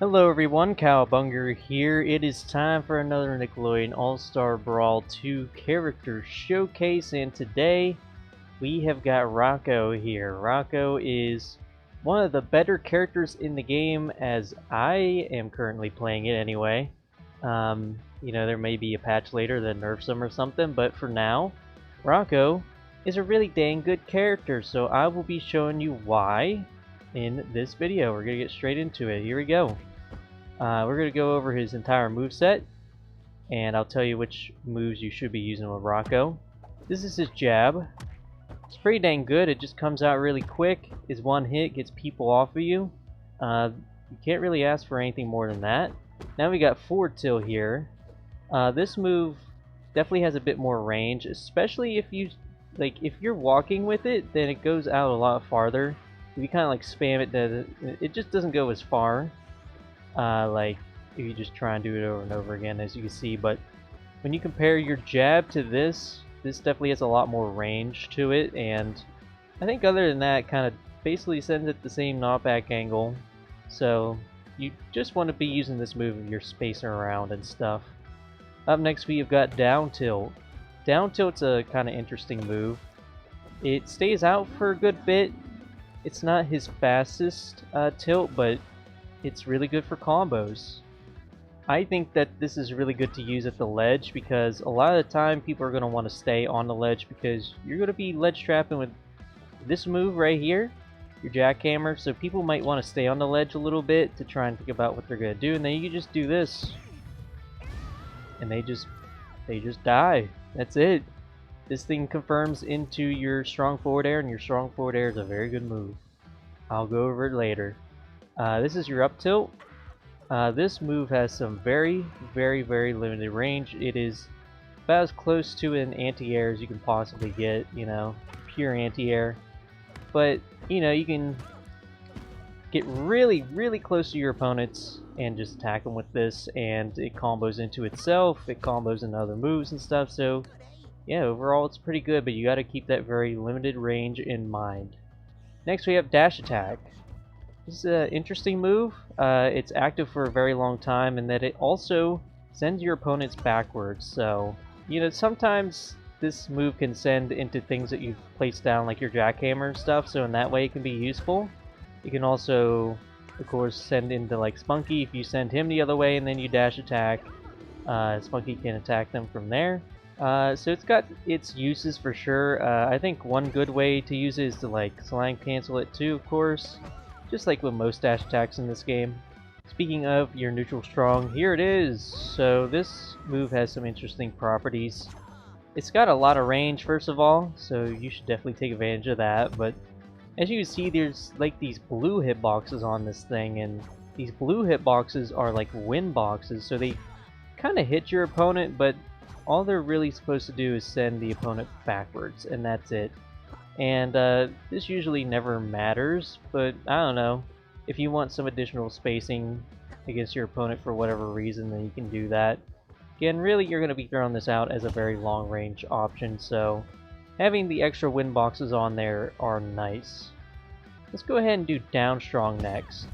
Hello everyone, Cowbunger here. It is time for another Nickelodeon All-Star Brawl 2 character showcase, and today we have got Rocko here. Rocko is one of the better characters in the game as I am currently playing it anyway. There may be a patch later that nerfs him or something, but for now, Rocko is a really dang good character, so I will be showing you why in this video. We're going to get straight into it. Here we go. We're going to go over his entire moveset, and I'll tell you which moves you should be using with Rocko. This is his jab. It's pretty dang good. It just comes out really quick. His one hit gets people off of you. You can't really ask for anything more than that. Now we got forward tilt here. This move definitely has a bit more range, especially if you're walking with it, then it goes out a lot farther. If you kind of like spam it, it just doesn't go as far. Like if you just try and do it over and over again, as you can see. But when you compare your jab to this definitely has a lot more range to it, and I think other than that, it kind of basically sends it the same knockback angle. So you just want to be using this move if you're spacing around and stuff. Up next we've got down tilt. Down tilt's a kind of interesting move. It stays out for a good bit. It's not his fastest tilt, but it's really good for combos. I think that this is really good to use at the ledge because a lot of the time people are going to want to stay on the ledge because you're going to be ledge trapping with this move right here, your jackhammer, so people might want to stay on the ledge a little bit to try and think about what they're going to do, and then you can just do this and they just die. That's it. This thing confirms into your strong forward air, and your strong forward air is a very good move. I'll go over it later. This is your up tilt. This move has some very limited range. It is about as close to an anti-air as you can possibly get, pure anti-air. But, you can get really close to your opponents and just attack them with this, and it combos into itself, it combos into other moves and stuff, so yeah, overall it's pretty good, but you gotta keep that very limited range in mind. Next we have dash attack. This is an interesting move. It's active for a very long time, and that it also sends your opponents backwards. So, sometimes this move can send into things that you've placed down, like your jackhammer and stuff, so in that way it can be useful. You can also, of course, send into like Spunky. If you send him the other way and then you dash attack, Spunky can attack them from there. So it's got its uses for sure. I think one good way to use it is to like slime cancel it too, of course. Just like with most dash attacks in this game. Speaking of your neutral strong, here it is! So this move has some interesting properties. It's got a lot of range, first of all, so you should definitely take advantage of that, but as you can see, there's like these blue hitboxes on this thing, and these blue hitboxes are like win boxes, so they kind of hit your opponent, but all they're really supposed to do is send the opponent backwards, and that's it. And this usually never matters, but I don't know. If you want some additional spacing against your opponent for whatever reason, then you can do that. Again, really you're going to be throwing this out as a very long range option, so having the extra win boxes on there are nice. Let's go ahead and do down strong next.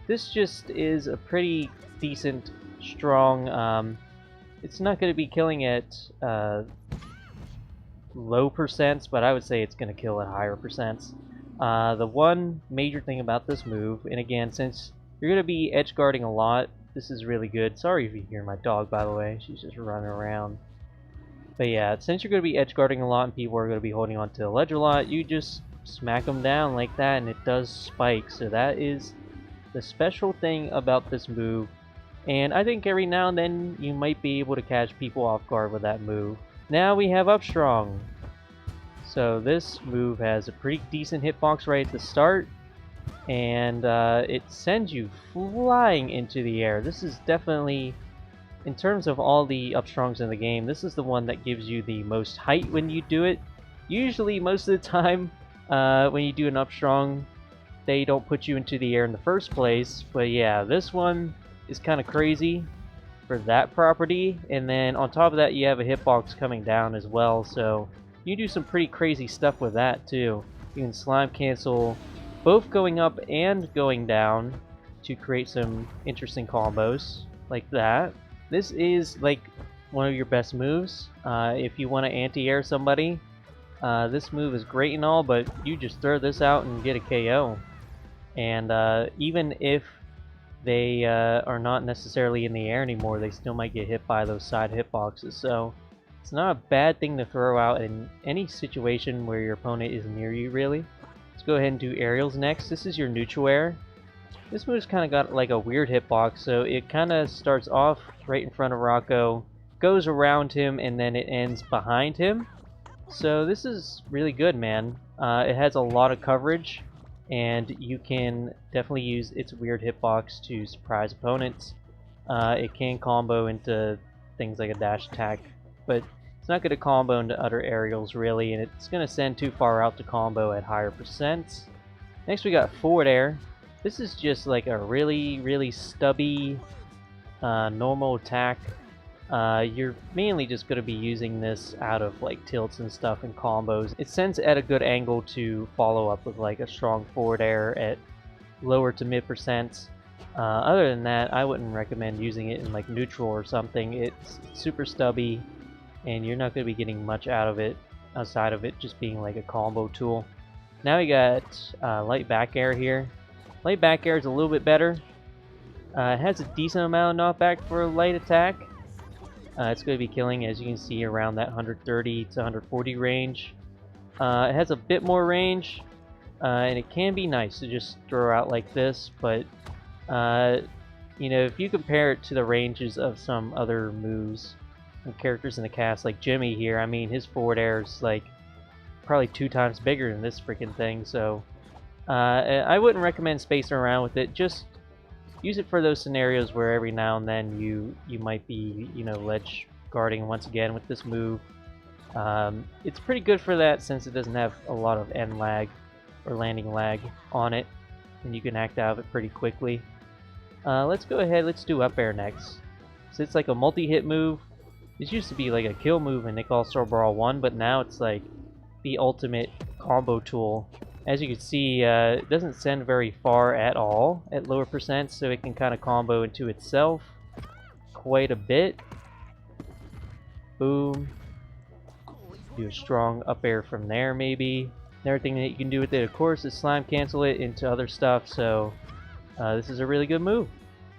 This just is a pretty decent strong, it's not going to be killing at low percents, but I would say it's going to kill at higher percents. The one major thing about this move, and again, since you're going to be edge guarding a lot, this is really good. Sorry if you hear my dog, by the way, she's just running around. But yeah, since you're going to be edge guarding a lot and people are going to be holding onto the ledge a lot, you just smack them down like that and it does spike. So that is the special thing about this move. And I think every now and then you might be able to catch people off guard with that move. Now we have up strong. So this move has a pretty decent hitbox right at the start, and it sends you flying into the air. This is definitely, in terms of all the up strongs in the game, this is the one that gives you the most height when you do it. Usually, most of the time, when you do an up strong, they don't put you into the air in the first place. But yeah, this one is kind of crazy for that property, and then on top of that you have a hitbox coming down as well, so you do some pretty crazy stuff with that too. You can slime cancel both going up and going down to create some interesting combos like that. This is like one of your best moves. If you want to anti-air somebody, this move is great and all, but you just throw this out and get a KO. And even if they are not necessarily in the air anymore, they still might get hit by those side hitboxes. So it's not a bad thing to throw out in any situation where your opponent is near you, really. Let's go ahead and do aerials next. This is your neutral air. This move's kind of got like a weird hitbox, so it kind of starts off right in front of Rocko, goes around him, and then it ends behind him. So this is really good, man. It has a lot of coverage, and you can definitely use its weird hitbox to surprise opponents. It can combo into things like a dash attack, but it's not going to combo into other aerials really, and it's going to send too far out to combo at higher percents. Next we got forward air. This is just like a really stubby normal attack. You're mainly just going to be using this out of like tilts and stuff and combos. It sends at a good angle to follow up with like a strong forward air at lower to mid percents. Other than that, I wouldn't recommend using it in like neutral or something. It's super stubby, and you're not going to be getting much out of it outside of it just being like a combo tool. Now we got light back air here. Light back air is a little bit better. It has a decent amount of knockback for a light attack. It's going to be killing, as you can see, around that 130 to 140 range. It has a bit more range, and it can be nice to just throw out like this, but you know, if you compare it to the ranges of some other moves and characters in the cast, like Jimmy here, I mean, his forward air is like probably 2 times bigger than this freaking thing, so I wouldn't recommend spacing around with it. Just use it for those scenarios where every now and then you might be, you know, ledge guarding once again with this move. It's pretty good for that since it doesn't have a lot of end lag or landing lag on it, and you can act out of it pretty quickly. Let's go ahead, let's do up air next. So it's like a multi-hit move. This used to be like a kill move in Nick All-Star Brawl 1, but now it's like the ultimate combo tool. As you can see, it doesn't send very far at all at lower percents, so it can kind of combo into itself quite a bit. Boom. Do a strong up air from there, maybe. Another thing that you can do with it, of course, is slime cancel it into other stuff, so this is a really good move.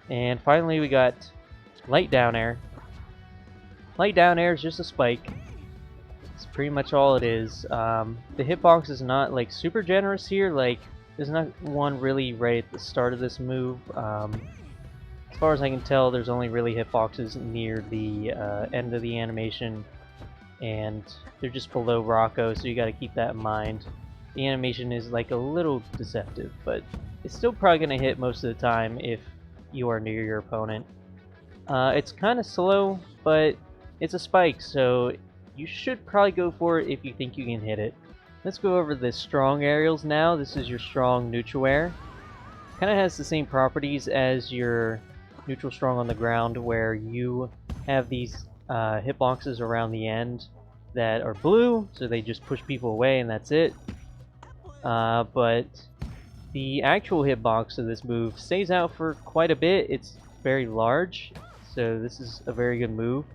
And finally, we got light down air. Light down air is just a spike. It's pretty much all it is. The hitbox is not like super generous here. Like, there's not one really right at the start of this move. As far as I can tell, there's only really hitboxes near the end of the animation, and they're just below Rocko, so you got to keep that in mind. The animation is like a little deceptive, but it's still probably going to hit most of the time if you are near your opponent. It's kind of slow, but it's a spike, so you should probably go for it if you think you can hit it. Let's go over the strong aerials now. This is your strong neutral air. Kind of has the same properties as your neutral strong on the ground, where you have these hitboxes around the end that are blue, so they just push people away and that's it. But the actual hitbox of this move stays out for quite a bit. It's very large, so this is a very good move.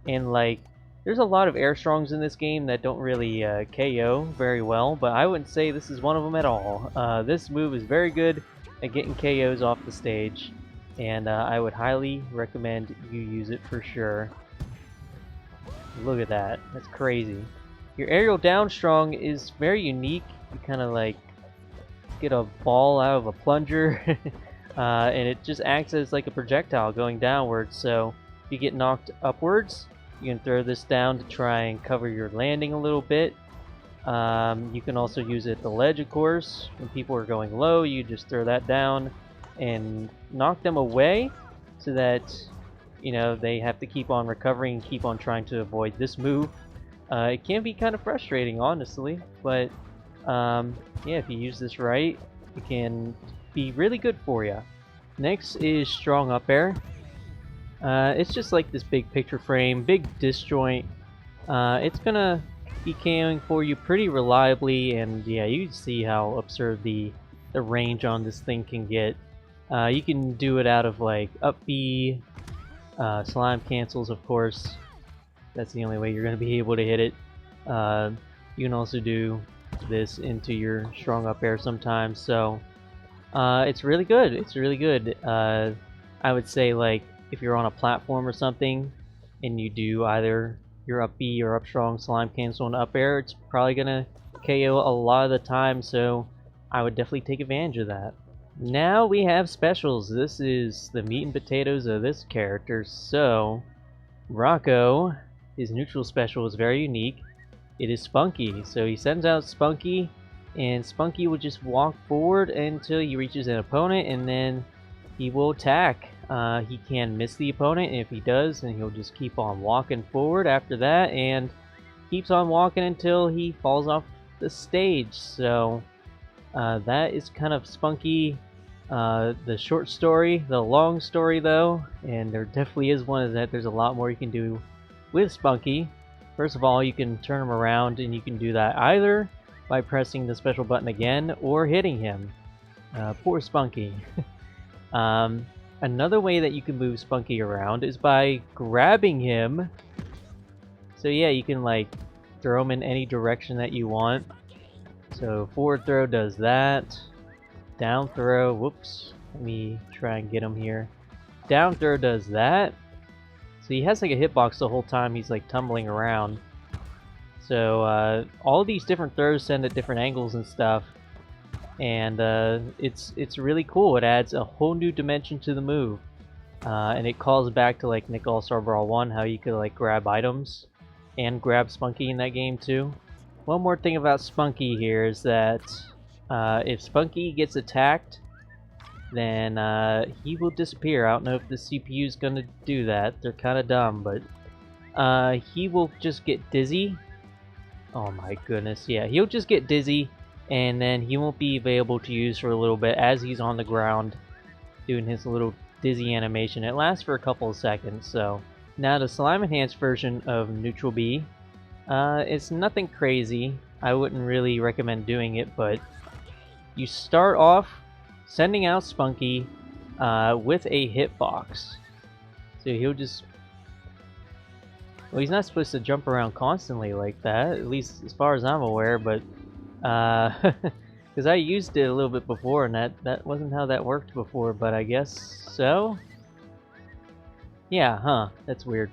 And like, there's a lot of air strongs in this game that don't really KO very well, but I wouldn't say this is one of them at all. This move is very good at getting KOs off the stage, and I would highly recommend you use it for sure. Look at that. That's crazy. Your aerial down strong is very unique. You kind of like get a ball out of a plunger, and it just acts as like a projectile going downwards. So if you get knocked upwards, you can throw this down to try and cover your landing a little bit. You can also use it at the ledge, of course. When people are going low, you just throw that down and knock them away so that, you know, they have to keep on recovering and keep on trying to avoid this move. It can be kind of frustrating, honestly, but yeah, if you use this right, it can be really good for you. Next is strong up air. It's just like this big picture frame, big disjoint. It's gonna be KOing for you pretty reliably, and yeah, you can see how absurd the range on this thing can get. You can do it out of like up B, slime cancels, of course. That's the only way you're going to be able to hit it. You can also do this into your strong up air sometimes. So it's really good. It's really good. I would say, like, if you're on a platform or something and you do either your up B or up strong slime cancel and up air, it's probably gonna KO a lot of the time, so I would definitely take advantage of that. Now we have specials. This is the meat and potatoes of this character. So Rocko, his neutral special is very unique. It is Spunky. So he sends out Spunky, and Spunky will just walk forward until he reaches an opponent, and then he will attack. He can miss the opponent, and if he does, then he'll just keep on walking forward after that, and keeps on walking until he falls off the stage. So that is kind of Spunky. The short story. The long story, though, and there definitely is one, is that there's a lot more you can do with Spunky. First of all, you can turn him around, and you can do that either by pressing the special button again or hitting him. Poor Spunky. Another way that you can move Spunky around is by grabbing him. So yeah, you can like throw him in any direction that you want. So forward throw does that. Down throw, whoops. Let me try and get him here. Down throw does that. So he has like a hitbox the whole time he's like tumbling around. So all these different throws send at different angles and stuff. And it's really cool. It adds a whole new dimension to the move, and it calls back to like Nick All-Star Brawl 1, how you could like grab items and grab Spunky in that game too. One more thing about Spunky here is that if Spunky gets attacked, then he will disappear. I don't know if the CPU is gonna do that. They're kind of dumb, but he will just get dizzy. Oh my goodness, yeah, he'll just get dizzy, and then he won't be available to use for a little bit as he's on the ground doing his little dizzy animation. It lasts for a couple of seconds. So now the slime enhanced version of Neutral B, it's nothing crazy. I wouldn't really recommend doing it, but you start off sending out Spunky with a hitbox. So he'll just, well, he's not supposed to jump around constantly like that, at least as far as I'm aware, but because I used it a little bit before, and that wasn't how that worked before, but I guess so? Yeah, huh, that's weird.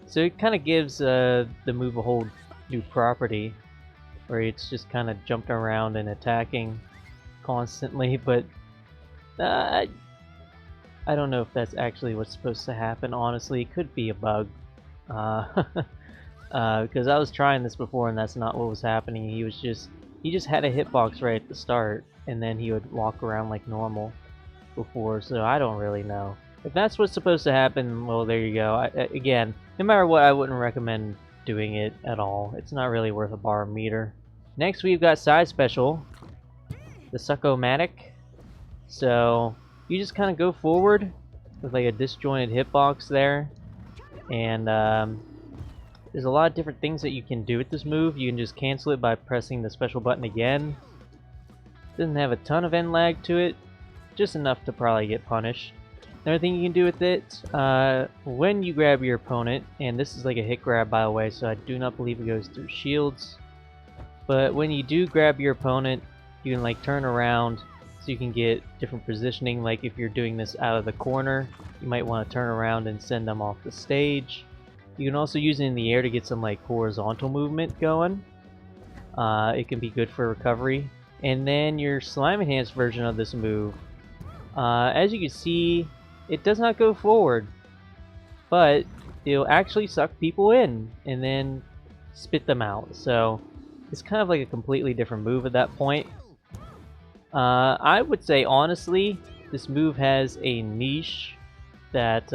So it kind of gives the move a whole new property, where it's just kind of jumping around and attacking constantly, but I don't know if that's actually what's supposed to happen, honestly. It could be a bug. Because I was trying this before and that's not what was happening. He just had a hitbox right at the start, and then he would walk around like normal before, so I don't really know. If that's what's supposed to happen, well, there you go. Again, no matter what, I wouldn't recommend doing it at all. It's not really worth a bar meter. Next, we've got side special, the Sucko-matic. So you just kind of go forward with like a disjointed hitbox there, and there's a lot of different things that you can do with this move. You can just cancel it by pressing the special button again. Doesn't have a ton of end lag to it, just enough to probably get punished. Another thing you can do with it, when you grab your opponent, and this is like a hit grab by the way, so I do not believe it goes through shields, but when you do grab your opponent, you can like turn around so you can get different positioning. Like if you're doing this out of the corner, you might want to turn around and send them off the stage. You can also use it in the air to get some like horizontal movement going. It can be good for recovery. And then your slime enhanced version of this move, as you can see, it does not go forward, but it'll actually suck people in and then spit them out. So it's kind of like a completely different move at that point. I would say honestly, this move has a niche that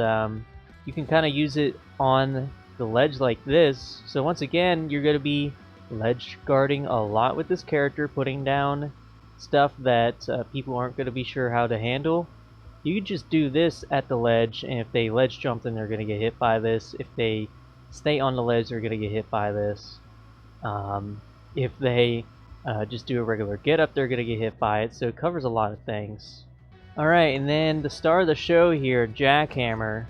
you can kind of use it on the ledge like this. So once again, you're going to be ledge guarding a lot with this character, putting down stuff that people aren't going to be sure how to handle. You can just do this at the ledge, and if they ledge jump, then they're going to get hit by this. If they stay on the ledge, they're going to get hit by this. If they just do a regular get up, they're going to get hit by it. So it covers a lot of things. Alright, and then the star of the show here, Jackhammer.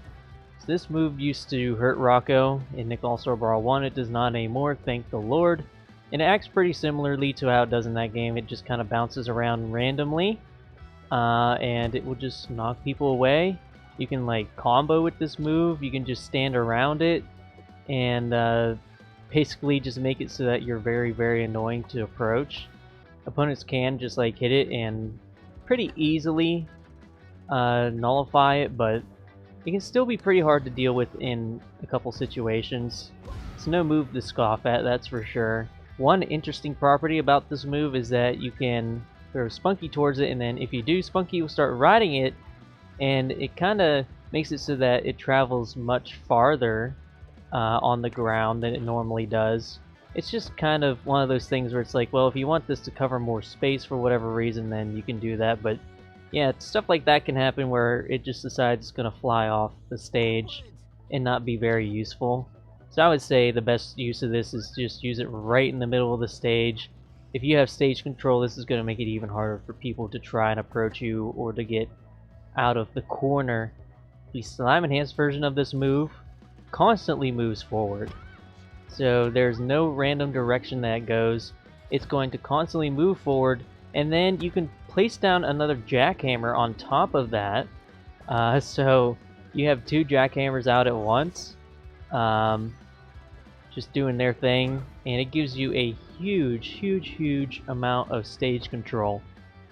So this move used to hurt Rocko in Nick All-Star Brawl 1. It does not anymore, thank the Lord. And it acts pretty similarly to how it does in that game. It just kind of bounces around randomly. And it will just knock people away. You can like combo with this move. You can just stand around it and basically just make it so that you're very, very annoying to approach. Opponents can just like hit it and pretty easily nullify it, but it can still be pretty hard to deal with in a couple situations. It's no move to scoff at, that's for sure. One interesting property about this move is that you can throw Spunky towards it, and then if you do, Spunky will start riding it, and it kind of makes it so that it travels much farther on the ground than it normally does. It's just kind of one of those things where it's like, well, if you want this to cover more space for whatever reason, then you can do that, but yeah, stuff like that can happen where it just decides it's going to fly off the stage and not be very useful. So I would say the best use of this is just use it right in the middle of the stage. If you have stage control, this is going to make it even harder for people to try and approach you or to get out of the corner. The slime enhanced version of this move constantly moves forward. So there's no random direction that it goes. It's going to constantly move forward, and then you can place down another jackhammer on top of that. So you have two jackhammers out at once, just doing their thing, and it gives you a huge amount of stage control.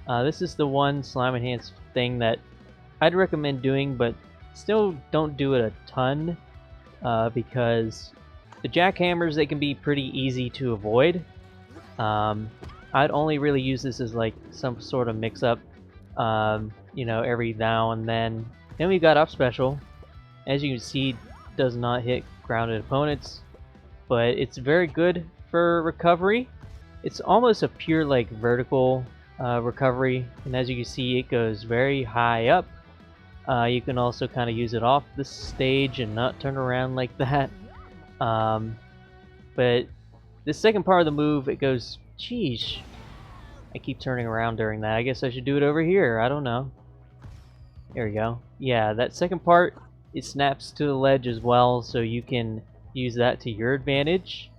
This is the one slime enhanced thing that I'd recommend doing, but still don't do it a ton, because the jackhammers, they can be pretty easy to avoid. I'd only really use this as like some sort of mix-up, you know, every now and then. Then we've got up special. As you can see, does not hit grounded opponents, but it's very good for recovery. It's almost a pure like vertical recovery, and as you can see, it goes very high up. You can also kind of use it off the stage and not turn around like that. But the second part of the move, it goes, sheesh, I keep turning around during that. I guess I should do it over here. I don't know. There we go. Yeah, that second part, it snaps to the ledge as well, so you can use that to your advantage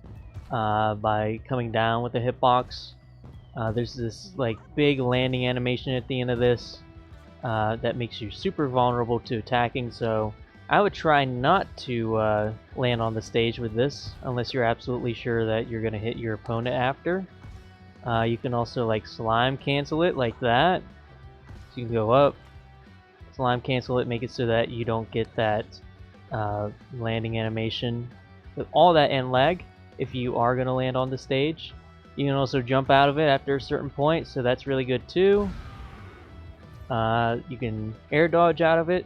by coming down with the hitbox. There's this like big landing animation at the end of this that makes you super vulnerable to attacking, so I would try not to land on the stage with this unless you're absolutely sure that you're going to hit your opponent after. You can also like slime cancel it like that. So you can go up, slime cancel it, make it so that you don't get that landing animation with all that end lag if you are going to land on the stage. You can also jump out of it after a certain point, so that's really good too. You can air dodge out of it.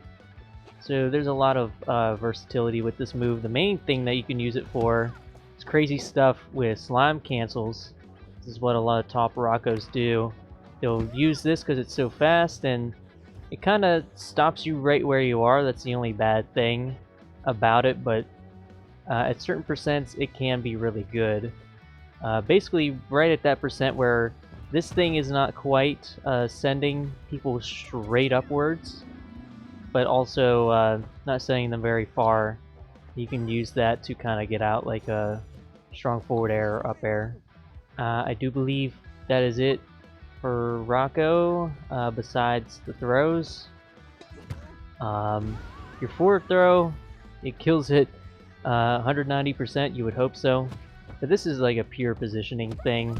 So there's a lot of versatility with this move. The main thing that you can use it for is crazy stuff with slime cancels. This is what a lot of top Rockos do. They'll use this because it's so fast, and it kind of stops you right where you are. That's the only bad thing about it, but at certain percents it can be really good. Basically right at that percent where this thing is not quite sending people straight upwards, but also not sending them very far. You can use that to kind of get out like a strong forward air or up air. I do believe that is it for Rocko, besides the throws. Your forward throw, it kills it 190%, you would hope so. But this is like a pure positioning thing.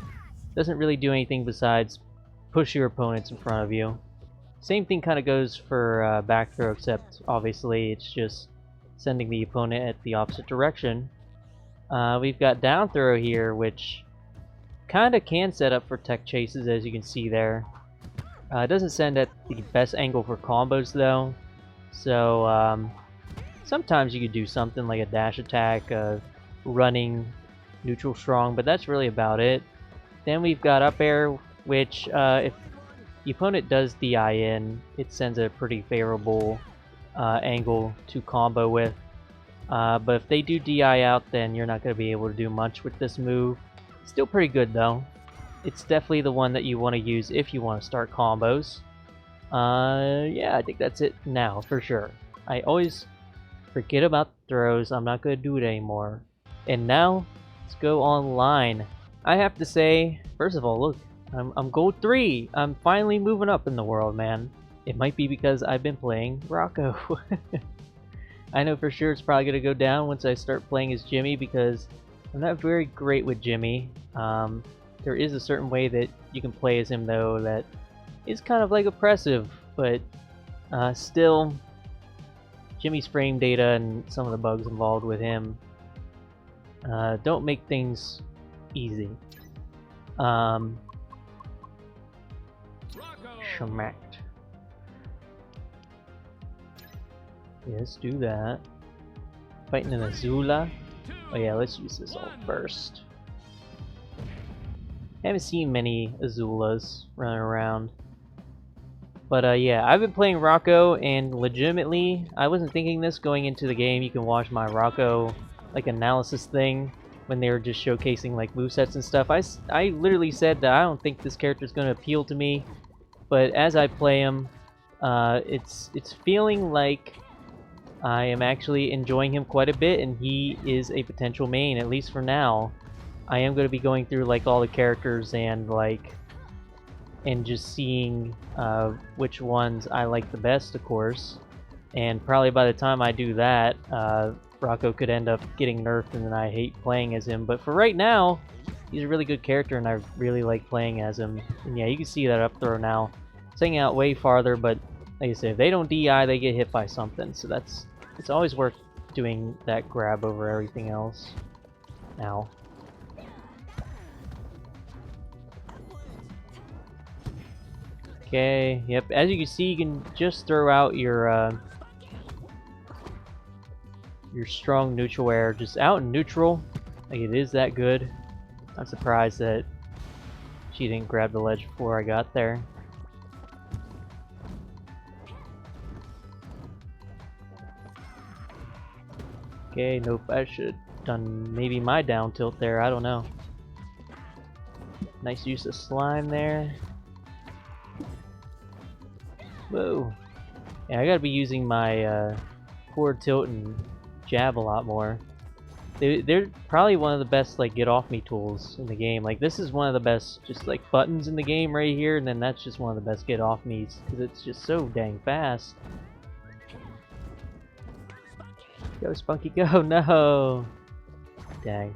Doesn't really do anything besides push your opponents in front of you. Same thing kind of goes for back throw, except obviously it's just sending the opponent at the opposite direction. We've got down throw here, which kind of can set up for tech chases, as you can see there. It doesn't send at the best angle for combos though, so sometimes you could do something like a dash attack, running, neutral strong, but that's really about it. Then we've got up air, which if the opponent does DI in, it sends a pretty favorable angle to combo with. But if they do DI out, then you're not going to be able to do much with this move. Still pretty good though. It's definitely the one that you want to use if you want to start combos. Yeah, I think that's it now, for sure. I always forget about the throws. I'm not gonna do it anymore. And now, let's go online. I have to say, first of all, look, I'm gold 3. I'm finally moving up in the world, man. It might be because I've been playing Rocko. I know for sure it's probably gonna go down once I start playing as Jimmy because I'm not very great with Jimmy. There is a certain way that you can play as him though that is kind of like oppressive, but still, Jimmy's frame data and some of the bugs involved with him don't make things easy. Schmacked. Yeah, let's do that. Fighting an Azula. Oh yeah, let's use this all first. Haven't seen many Azulas running around. But yeah, I've been playing Rocko, and legitimately, I wasn't thinking this going into the game. You can watch my Rocko like analysis thing when they were just showcasing like movesets and stuff. I literally said that I don't think this character is going to appeal to me, but as I play him, it's feeling like I am actually enjoying him quite a bit, and he is a potential main, at least for now. I am going to be going through like all the characters and just seeing which ones I like the best, of course. And probably by the time I do that, Rocko could end up getting nerfed, and then I hate playing as him. But for right now, he's a really good character, and I really like playing as him. And yeah, you can see that up throw now. It's hanging out way farther, but like I said, if they don't DI, they get hit by something. So it's always worth doing that grab over everything else. Now. Okay, yep, as you can see, you can just throw out your strong neutral air just out in neutral. Like, it is that good. I'm surprised that she didn't grab the ledge before I got there. Okay, nope, I should have done maybe my down tilt there, I don't know. Nice use of slime there. Whoa. Yeah, I gotta be using my forward tilt and jab a lot more. They're probably one of the best like get off me tools in the game. Like, this is one of the best just like buttons in the game right here, and then that's just one of the best get off me's because it's just so dang fast. Go Spunky, go! No! Dang.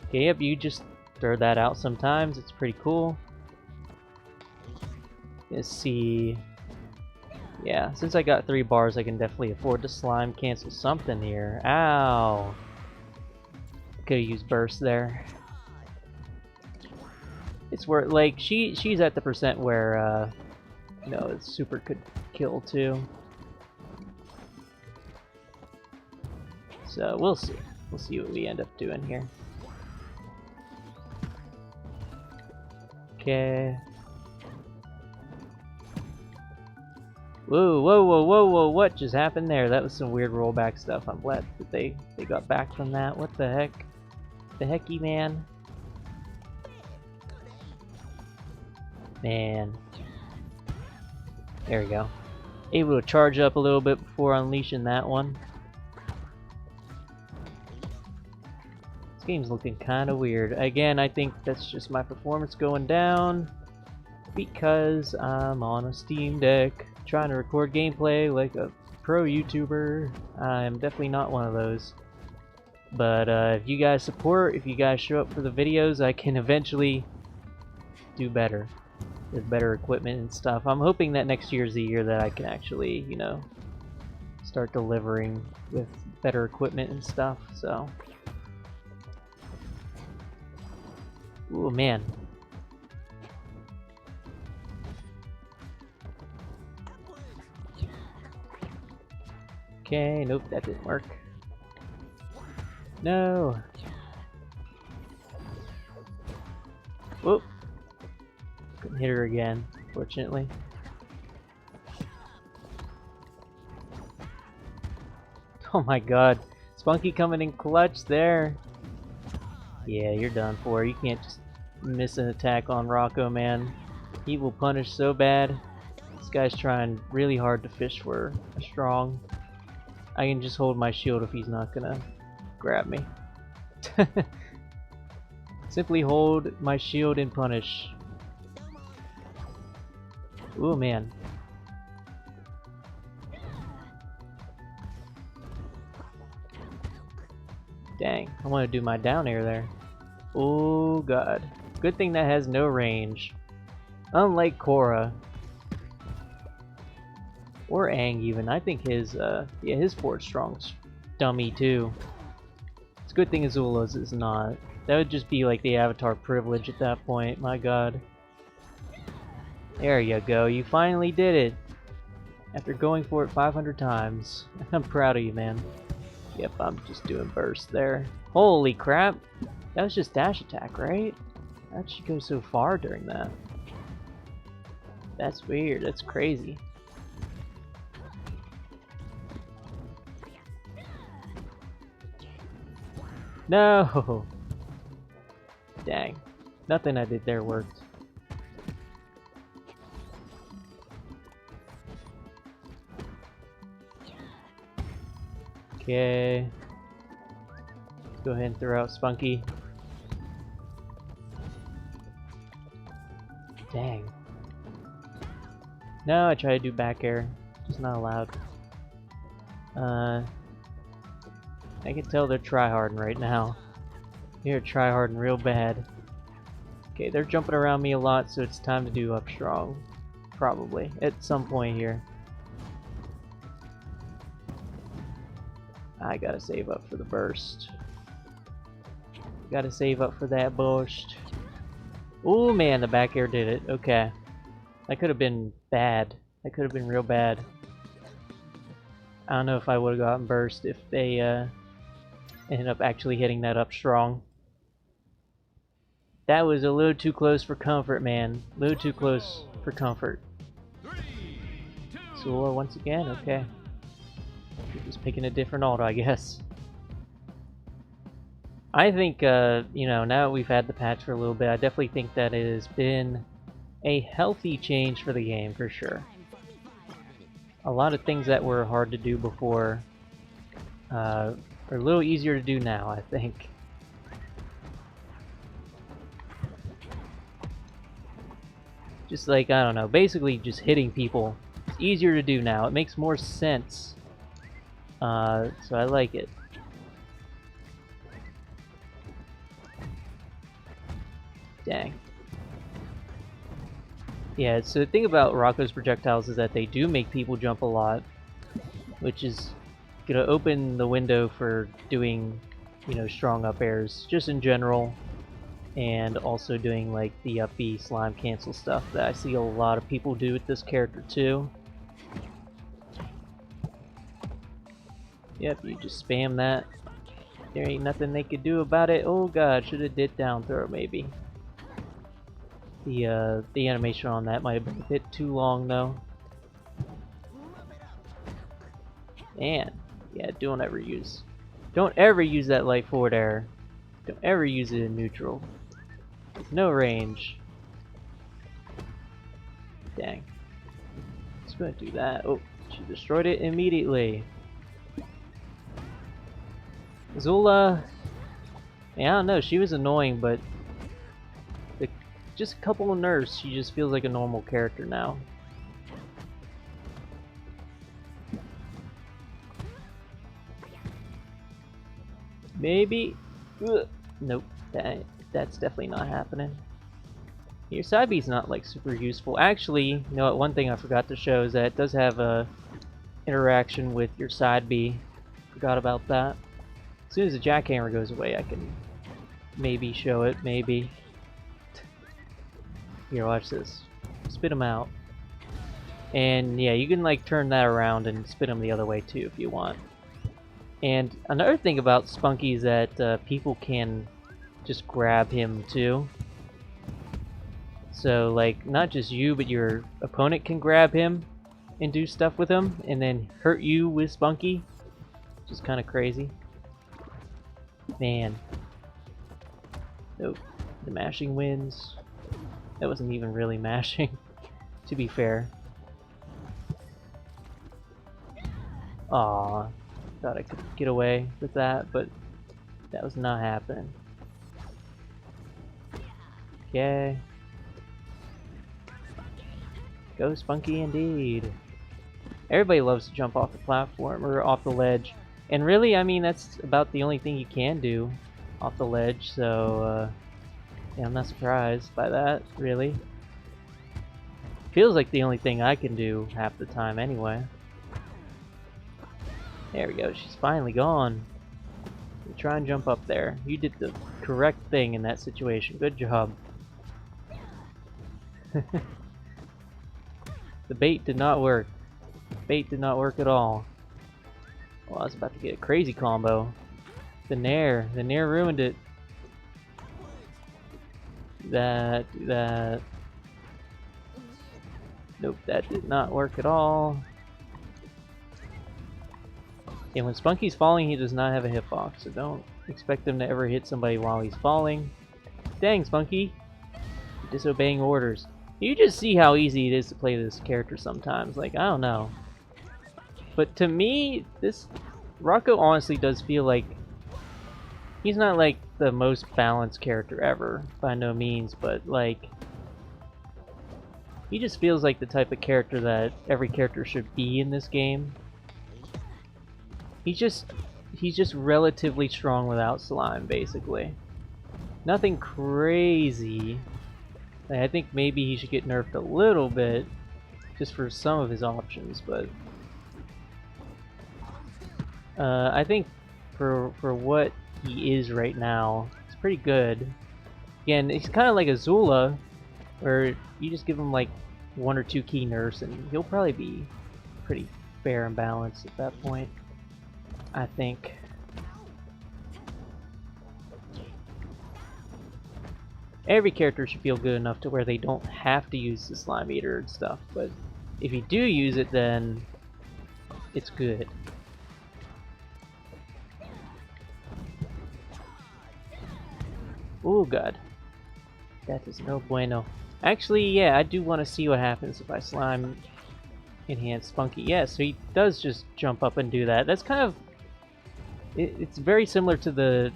Okay, yep, you just throw that out sometimes. It's pretty cool. Let's see. Yeah, since I got 3 bars, I can definitely afford to slime cancel something here. Ow! Could've used burst there. It's where, like, she's at the percent where, you know, it's super could kill too. So, we'll see. We'll see what we end up doing here. Okay. Whoa, whoa, whoa, whoa, whoa, what just happened there? That was some weird rollback stuff. I'm glad that they got back from that. What the heck? The hecky, man? Man. There we go. Able to charge up a little bit before unleashing that one. This game's looking kind of weird. Again, I think that's just my performance going down because I'm on a Steam Deck trying to record gameplay like a pro YouTuber. I'm definitely not one of those. But if you guys support, if you guys show up for the videos, I can eventually do better with better equipment and stuff. I'm hoping that next year's the year that I can actually, you know, start delivering with better equipment and stuff, so. Ooh, man. Okay, nope, that didn't work. No! Whoop! Couldn't hit her again, fortunately. Oh my god. Spunky coming in clutch there. Yeah, you're done for. You can't just miss an attack on Rocko, man. He will punish so bad. This guy's trying really hard to fish for a strong. I can just hold my shield if he's not gonna grab me. Simply hold my shield and punish. Ooh, man. Dang, I want to do my down air there. Oh god. Good thing that has no range. Unlike Korra. Or Aang even. I think his forward strong's dummy too. It's a good thing Azula's is not. That would just be like the Avatar privilege at that point, my god. There you go, you finally did it! After going for it 500 times. I'm proud of you, man. Yep, I'm just doing burst there. Holy crap! That was just dash attack, right? How'd she go so far during that? That's weird, that's crazy. No! Dang. Nothing I did there worked. Okay. Let's go ahead and throw out Spunky. Dang. No, I try to do back air. Just not allowed. I can tell they're tryharding right now. They're tryharding real bad. Okay, they're jumping around me a lot, so it's time to do up strong. Probably. At some point here. I gotta save up for the burst. Gotta save up for that burst. Oh man, the back air did it. Okay. That could have been bad. That could have been real bad. I don't know if I would have gotten burst if they ended up actually hitting that up strong. That was a little too close for comfort, man. A little too close for comfort. Sula once again? Okay. We're just picking a different auto, I guess. I think, you know, now that we've had the patch for a little bit, I definitely think that it has been a healthy change for the game, for sure. A lot of things that were hard to do before are a little easier to do now, I think. Just like, I don't know, basically just hitting people. It's easier to do now. It makes more sense. So I like it. Dang. Yeah, so the thing about Rocko's projectiles is that they do make people jump a lot, which is gonna open the window for doing, you know, strong up airs, just in general, and also doing like the up B slime cancel stuff that I see a lot of people do with this character too. Yep, you just spam that. There ain't nothing they could do about it. Oh god, should have did down throw maybe. The animation on that might have been a bit too long though. Man, yeah, don't ever use that light forward air. Don't ever use it in neutral. There's no range. Dang. Just gonna do that. Oh, she destroyed it immediately. Zula, yeah, I don't know, she was annoying, but just a couple of nerfs, she just feels like a normal character now. Maybe? Ugh. Nope, that's definitely not happening. Your side B's not like super useful. Actually, you know what, one thing I forgot to show is that it does have a interaction with your side B. Forgot about that. As soon as the jackhammer goes away, I can maybe show it, maybe. Here, watch this. Spit them out. And yeah, you can like turn that around and spit them the other way too if you want. And another thing about Spunky is that people can just grab him too. So like, not just you, but your opponent can grab him and do stuff with him and then hurt you with Spunky. Which is kind of crazy. Man. Nope. The mashing wins. That wasn't even really mashing, to be fair. Aw, thought I could get away with that, but that was not happening. Okay. Go Spunky indeed. Everybody loves to jump off the platform, or off the ledge. And really, I mean, that's about the only thing you can do off the ledge, so, yeah, I'm not surprised by that, really. Feels like the only thing I can do half the time anyway. There we go, she's finally gone. You try and jump up there. You did the correct thing in that situation. Good job. The bait did not work. Bait did not work at all. Well, I was about to get a crazy combo. The Nair ruined it. That. Nope, that did not work at all. And when Spunky's falling, he does not have a hitbox, so don't expect him to ever hit somebody while he's falling. Dang, Spunky! You're disobeying orders. You just see how easy it is to play this character sometimes. Like, I don't know. But to me, this Rocko honestly does feel like he's not like the most balanced character ever, by no means, but like he just feels like the type of character that every character should be in this game. He's just relatively strong without slime, basically. Nothing crazy. Like, I think maybe he should get nerfed a little bit just for some of his options, but I think for what he is right now, it's pretty good. Again, it's kind of like a Zula, where you just give him like 1 or 2 key nerfs and he'll probably be pretty fair and balanced at that point, I think. Every character should feel good enough to where they don't have to use the slime eater and stuff, but if you do use it, then it's good. Oh god. That is no bueno. Actually, yeah, I do want to see what happens if I slime enhance Spunky. Yeah, so he does just jump up and do that. That's kind of... It's very similar to the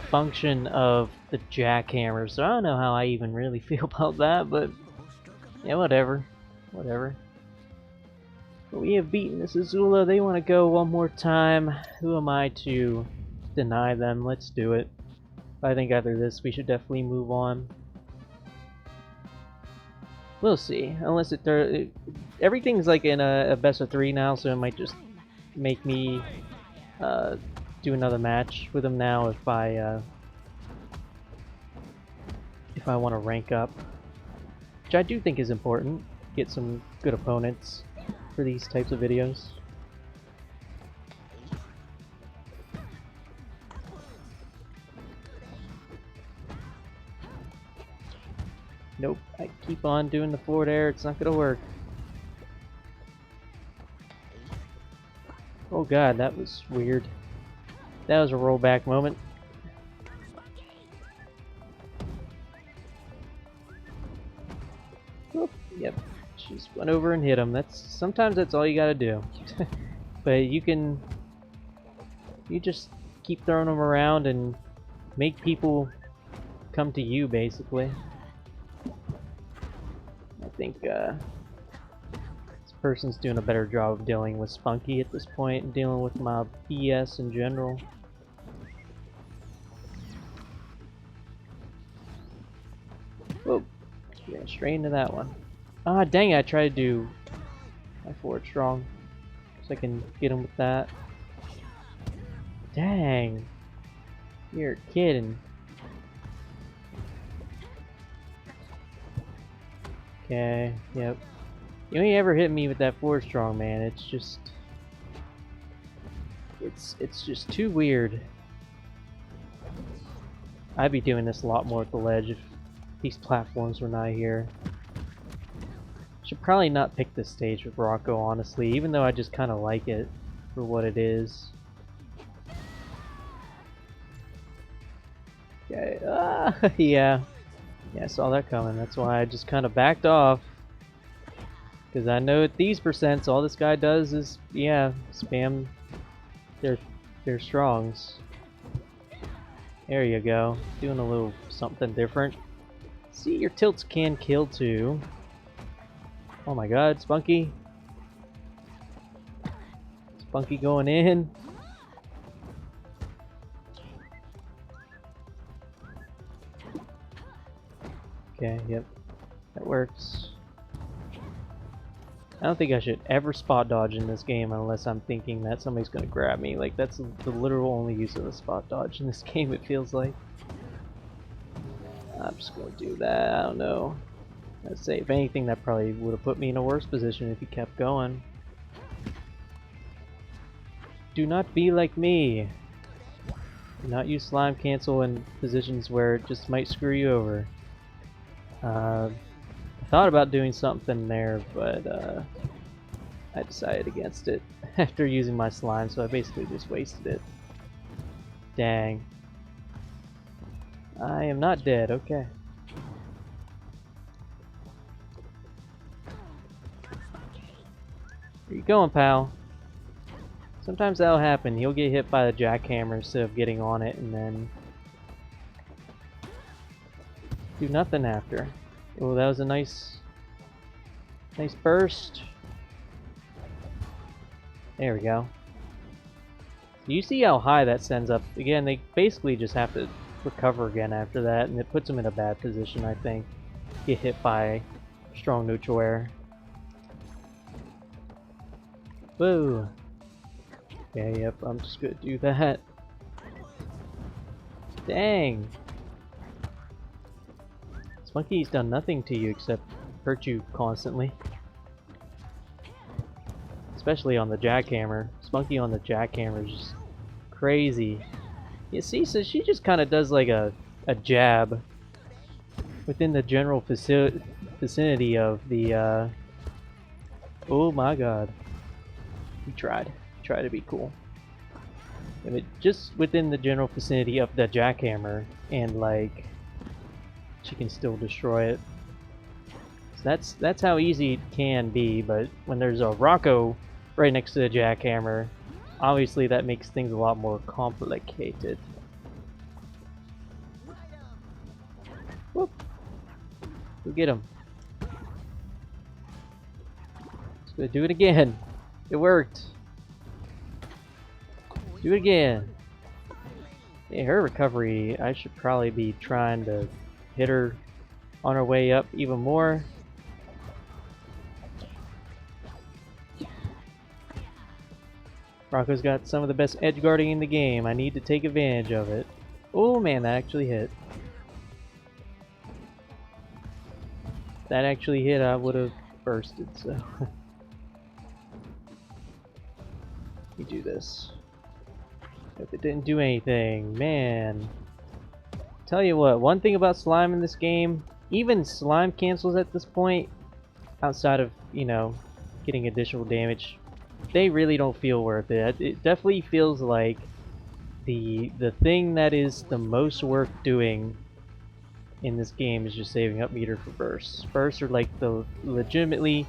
function of the jackhammer, so I don't know how I even really feel about that, but yeah, whatever. Whatever. But we have beaten this Azula. They want to go one more time. Who am I to deny them? Let's do it. I think after this we should definitely move on. We'll see. Unless everything's like in a best of 3 now, so it might just make me do another match with him now if I want to rank up, which I do think is important. Get some good opponents for these types of videos. Nope, I keep on doing the forward air, it's not gonna work. Oh god, that was weird. That was a rollback moment. Oop, yep, just went over and hit him. Sometimes that's all you gotta do. But you just keep throwing them around and make people come to you, basically. I think this person's doing a better job of dealing with Spunky at this point and dealing with my BS in general. Whoa, yeah, straight into that one. Ah, dang it, I tried to do my forward strong so I can get him with that. Dang, you're kidding. Okay, yep. You ain't ever hit me with that forward strong, man. It's just... It's just too weird. I'd be doing this a lot more at the ledge if these platforms were not here. Should probably not pick this stage with Rocko, honestly, even though I just kind of like it for what it is. Okay, yeah. Yeah, I saw that coming. That's why I just kind of backed off. Because I know at these percents, all this guy does is, yeah, spam their strongs. There you go. Doing a little something different. See, your tilts can kill too. Oh my god, Spunky. Spunky going in. Okay, yep. That works. I don't think I should ever spot dodge in this game unless I'm thinking that somebody's gonna grab me. Like, that's the literal only use of a spot dodge in this game, it feels like. I'm just gonna do that, I don't know. I'd say, if anything, that probably would have put me in a worse position if he kept going. Do not be like me. Do not use slime cancel in positions where it just might screw you over. I thought about doing something there, but I decided against it after using my slime, so I basically just wasted it. Dang. I am not dead, okay. Where you going, pal? Sometimes that'll happen. You'll get hit by the jackhammer instead of getting on it and then do nothing after. Oh, that was a nice burst. There we go. You see how high that sends up? Again, they basically just have to recover again after that, and it puts them in a bad position, I think. Get hit by strong neutral air. Whoa. Yeah, yep, I'm just gonna do that. Dang. Spunky's done nothing to you except hurt you constantly. Especially on the jackhammer. Spunky on the jackhammer is just crazy. You see, so she just kind of does like a jab within the general vicinity of the, oh my god. He tried to be cool. I mean, just within the general vicinity of the jackhammer, and like, she can still destroy it. So that's how easy it can be, but when there's a Rocko right next to the jackhammer, obviously that makes things a lot more complicated. Whoop! Go get him. Let's go do it again. It worked. Do it again. Yeah, her recovery, I should probably be trying to hit her on her way up even more. Rocko's got some of the best edge guarding in the game. I need to take advantage of it. Oh man, that actually hit. If that actually hit, I would have bursted, so. Let me do this. If it didn't do anything, man. Tell you what, one thing about slime in this game, even slime cancels at this point, outside of, you know, getting additional damage, they really don't feel worth it. It definitely feels like the thing that is the most worth doing in this game is just saving up meter for bursts. Bursts are like the legitimately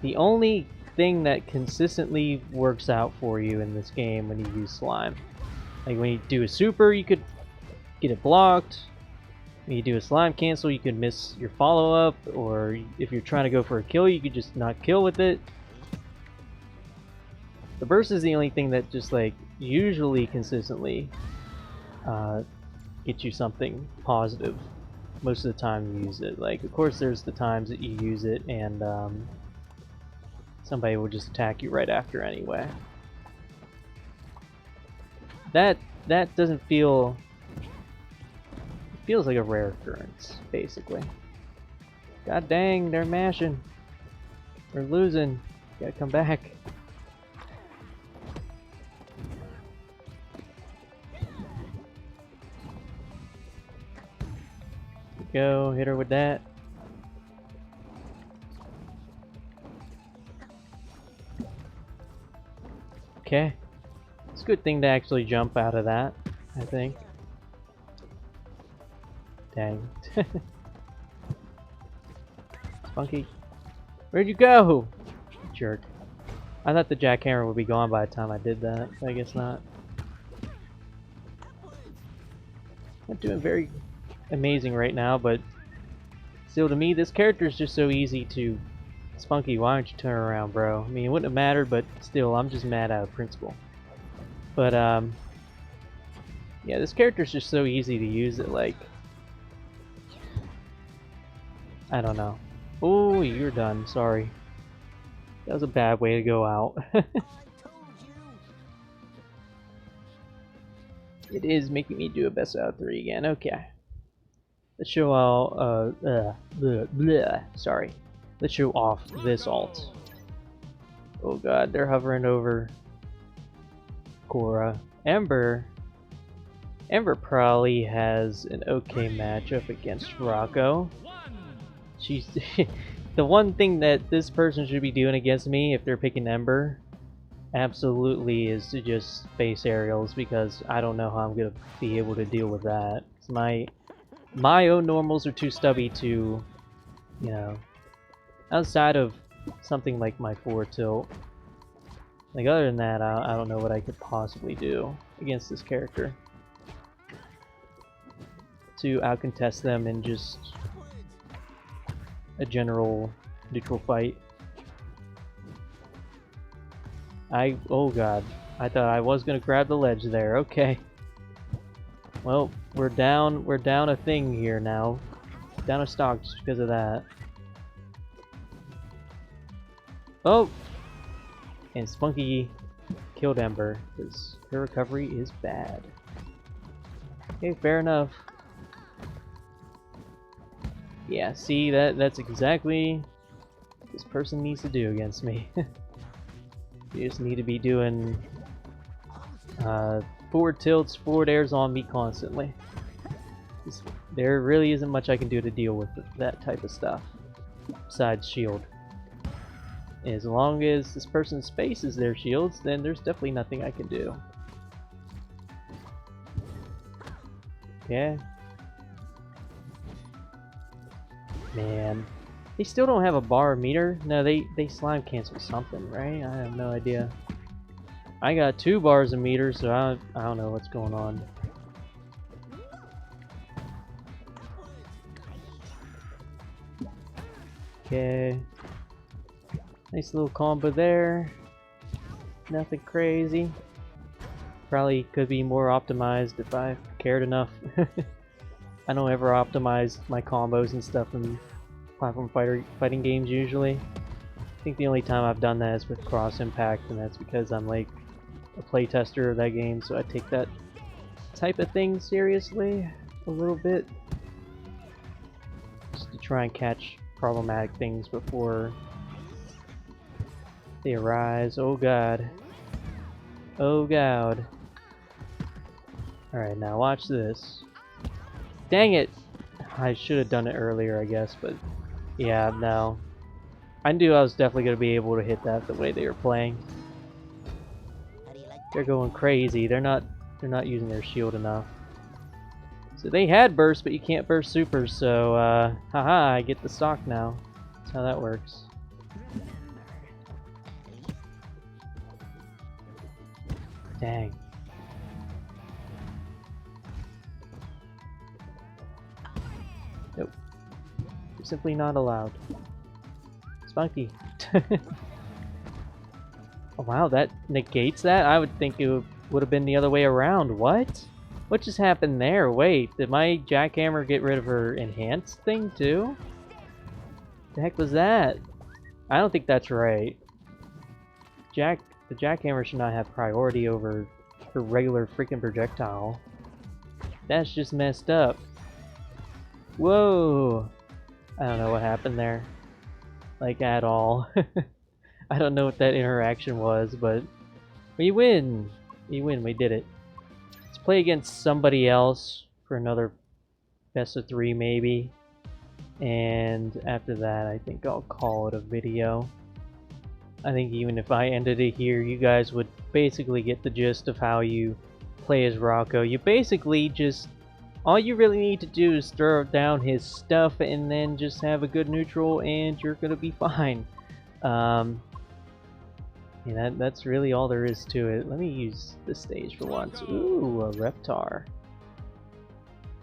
the only thing that consistently works out for you in this game when you use slime. Like when you do a super, you could get it blocked. When you do a slime cancel, you could miss your follow-up, or if you're trying to go for a kill, you could just not kill with it. The burst is the only thing that just like usually consistently gets you something positive. Most of the time you use it. Like, of course there's the times that you use it and somebody will just attack you right after anyway. That doesn't feel... It feels like a rare occurrence, basically. God dang, they're mashing. We're losing. Gotta come back. Go, hit her with that. Okay. It's a good thing to actually jump out of that, I think. Dang. Spunky. Where'd you go? jerk. I thought the jackhammer would be gone by the time I did that. I guess not. Not doing very amazing right now, but still to me, this character is just so easy to... Spunky, why don't you turn around, bro? I mean, it wouldn't have mattered, but still, I'm just mad out of principle. But, yeah, this character is just so easy to use that, like... I don't know. Oh, you're done. Sorry. That was a bad way to go out. It is making me do a best out of 3 again. Okay. Let's show all, sorry. Let's show off this alt. Oh god, they're hovering over Cora. Ember probably has an okay matchup against Rocko. She's the one thing that this person should be doing against me if they're picking Ember absolutely is to just space aerials, because I don't know how I'm gonna be able to deal with that. My own normals are too stubby to, you know, outside of something like my 4 tilt. Like, other than that, I don't know what I could possibly do against this character to outcontest them in just a general neutral fight. Oh god, I thought I was gonna grab the ledge there. Okay. Well, we're down a thing here now. Down a stock just because of that. Oh! And Spunky killed Ember, because her recovery is bad. Okay, fair enough. Yeah, see, that's exactly what this person needs to do against me. You just need to be doing forward tilts, forward airs on me constantly. There really isn't much I can do to deal with that type of stuff, besides shield. As long as this person spaces their shields, then there's definitely nothing I can do. Yeah. Man. They still don't have a bar meter? No, they slime cancel something, right? I have no idea. I got 2 bars of meter, so I don't know what's going on. Okay. Nice little combo there. Nothing crazy. Probably could be more optimized if I cared enough. I don't ever optimize my combos and stuff in platform fighting games usually. I think the only time I've done that is with Cross Impact, and that's because I'm like a playtester of that game, so I take that type of thing seriously a little bit. Just to try and catch problematic things before they arise. Oh god. Oh god. Alright, now watch this. Dang it! I should have done it earlier, I guess, but yeah, no. I knew I was definitely going to be able to hit that the way they were playing. They're going crazy. They're not using their shield enough. So they had burst, but you can't burst super, so haha, I get the stock now. That's how that works. Dang. Nope. You're simply not allowed. Spunky. Oh, wow, that negates that? I would think it would have been the other way around. What? What just happened there? Wait, did my jackhammer get rid of her enhanced thing too? The heck was that? I don't think that's right. The jackhammer should not have priority over her regular freaking projectile. That's just messed up. Whoa! I don't know what happened there. Like, at all. I don't know what that interaction was, but we win! We win, we did it. Let's play against somebody else for another best of 3 maybe. And after that, I think I'll call it a video. I think even if I ended it here, you guys would basically get the gist of how you play as Rocko. You basically just... all you really need to do is throw down his stuff and then just have a good neutral and you're gonna be fine. Yeah, that's really all there is to it. Let me use this stage for once. Ooh, a Reptar.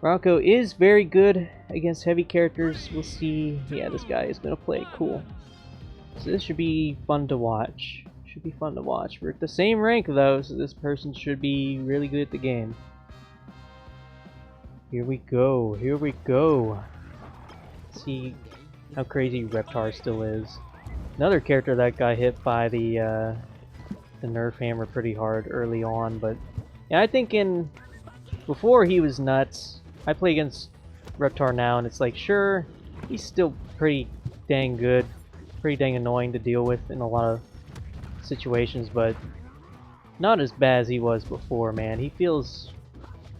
Rocko is very good against heavy characters. We'll see. Yeah, this guy is gonna play cool. So this should be fun to watch. Should be fun to watch. We're at the same rank though, so this person should be really good at the game. Here we go. Here we go. Let's see how crazy Reptar still is. Another character that got hit by the Nerf hammer pretty hard early on, but yeah, I think before he was nuts. I play against Reptar now, and it's like, sure, he's still pretty dang good, pretty dang annoying to deal with in a lot of situations, but not as bad as he was before, man. He feels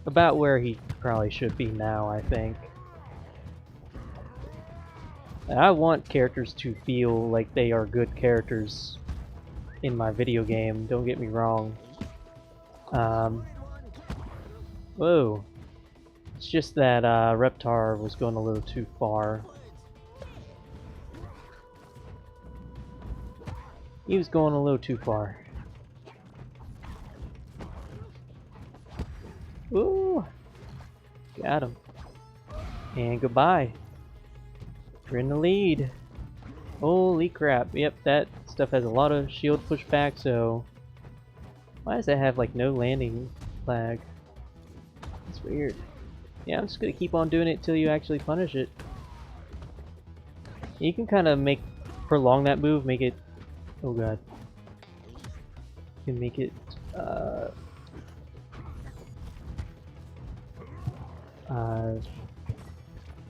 about where he probably should be now, I think. And I want characters to feel like they are good characters in my video game, don't get me wrong. Whoa. It's just that Reptar was going a little too far. He was going a little too far. Ooh! Got him. And goodbye. We're in the lead. Holy crap. Yep, that stuff has a lot of shield pushback, so... Why does that have, like, no landing flag? That's weird. Yeah, I'm just gonna keep on doing it till you actually punish it. You can kind of prolong that move, make it... Oh god. You can make it,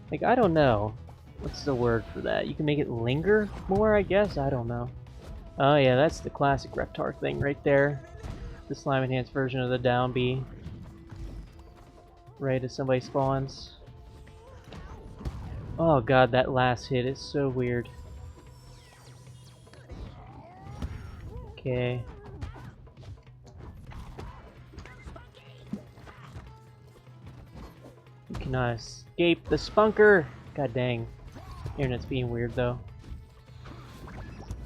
like, I don't know. What's the word for that? You can make it linger more, I guess? I don't know. Oh yeah, that's the classic Reptar thing right there. The slime enhanced version of the down B. Right as somebody spawns. Oh god, that last hit is so weird. Okay. You cannot escape the spunker! God dang. Internet's being weird though.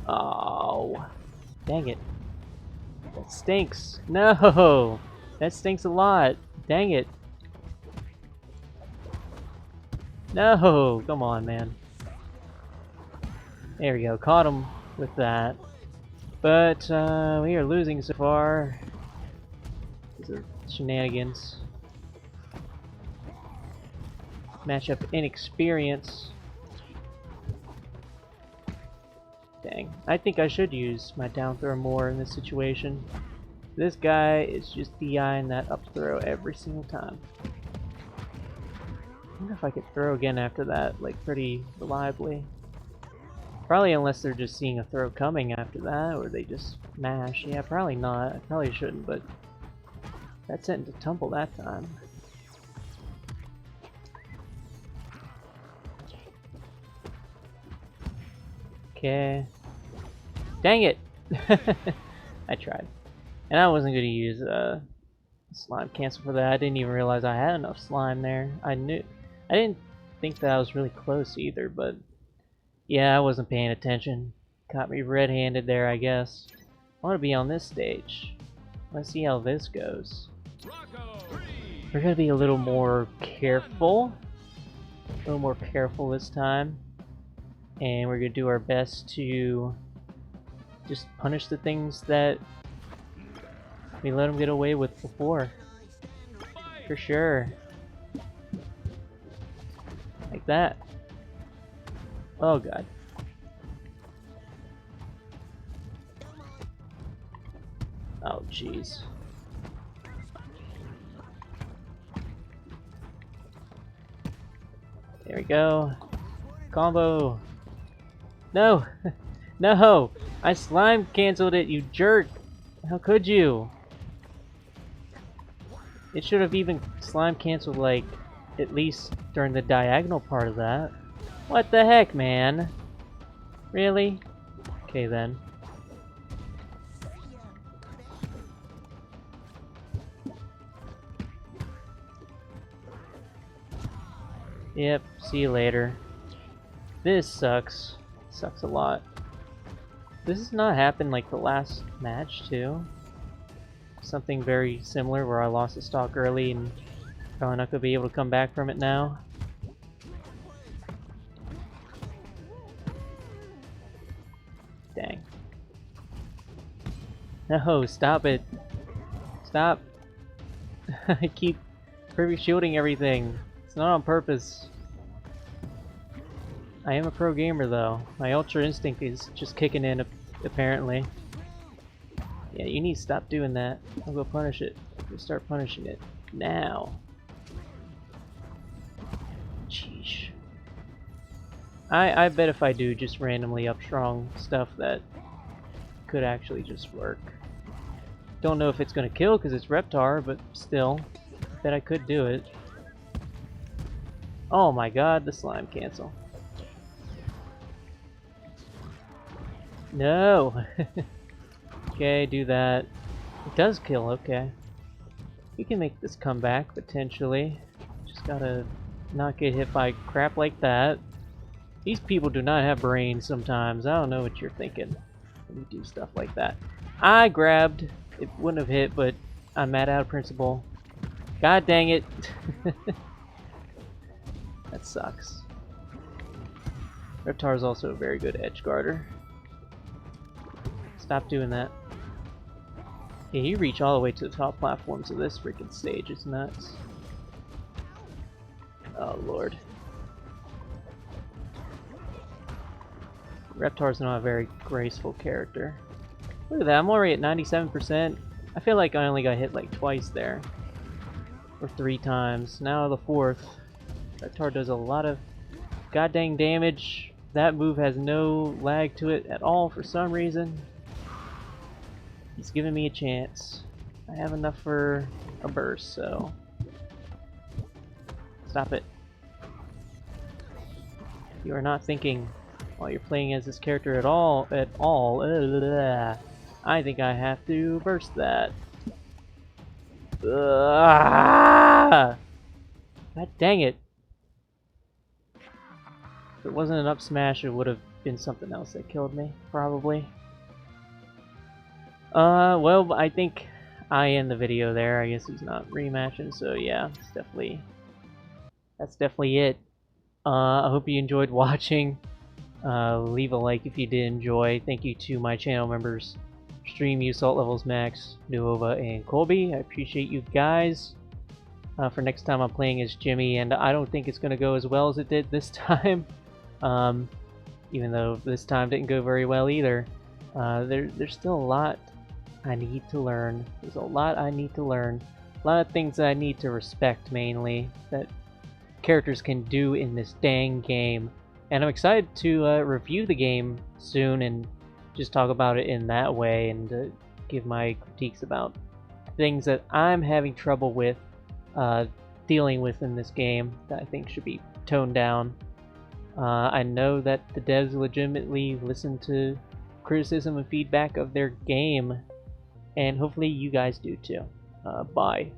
Oh. Dang it. That stinks. No! That stinks a lot. Dang it. No! Come on, man. There we go. Caught him with that. But, we are losing so far. These are shenanigans. Matchup inexperience. Dang. I think I should use my down throw more in this situation. This guy is just DIing that up throw every single time. I wonder if I could throw again after that, like pretty reliably. Probably unless they're just seeing a throw coming after that, or they just mash. Yeah, probably not. I probably shouldn't, but that sent to tumble that time. Okay. Dang it! I tried. And I wasn't going to use slime cancel for that. I didn't even realize I had enough slime there. I didn't think that I was really close either, but yeah, I wasn't paying attention. Caught me red-handed there, I guess. I want to be on this stage. Let's see how this goes. We're going to be a little more careful. A little more careful this time. And we're going to do our best to just punish the things that we let them get away with before. For sure. Like that. Oh god. Oh jeez. There we go. Combo. No! No! I slime canceled it, you jerk! How could you? It should have even slime canceled, like, at least during the diagonal part of that. What the heck, man? Really? Okay then. Yep, see you later. This sucks. Sucks a lot. This has not happened like the last match too. Something very similar where I lost a stock early and probably not gonna be able to come back from it now. Dang. No, stop it. Stop. I keep perfect shielding everything. It's not on purpose. I am a pro gamer though. My Ultra Instinct is just kicking in apparently. Yeah, you need to stop doing that. I'll go punish it. I'll start punishing it. Now. Sheesh. I bet if I do just randomly up strong stuff that could actually just work. Don't know if it's gonna kill because it's Reptar, but still. I bet I could do it. Oh my god, the slime cancel. No! Okay, do that. It does kill, okay. We can make this comeback, potentially. Just gotta not get hit by crap like that. These people do not have brains sometimes. I don't know what you're thinking when you do stuff like that. I grabbed. It wouldn't have hit, but I'm mad out of principle. God dang it. That sucks. Reptar is also a very good edge guarder. Stop doing that. Yeah, you reach all the way to the top platforms of this freaking stage. It's nuts. Oh lord. Reptar's not a very graceful character. Look at that, I'm already at 97%. I feel like I only got hit like twice there. Or 3 times. Now the 4th. Reptar does a lot of goddamn damage. That move has no lag to it at all for some reason. He's giving me a chance. I have enough for a burst, so... Stop it. You are not thinking while you're playing as this character at all. I think I have to burst that. God dang it. If it wasn't an up smash, it would have been something else that killed me, probably. Well, I think I end the video there. I guess he's not rematching, so yeah, that's definitely it. I hope you enjoyed watching. Leave a like if you did enjoy. Thank you to my channel members, Stream, Assault Levels Max, Nuova, and Colby. I appreciate you guys. For next time I'm playing as Jimmy, and I don't think it's going to go as well as it did this time. Even though this time didn't go very well either. There's still a lot I need to learn. There's a lot I need to learn. A lot of things that I need to respect, mainly, that characters can do in this dang game. And I'm excited to review the game soon and just talk about it in that way and give my critiques about things that I'm having trouble with dealing with in this game that I think should be toned down. I know that the devs legitimately listen to criticism and feedback of their game, and hopefully you guys do too. Bye.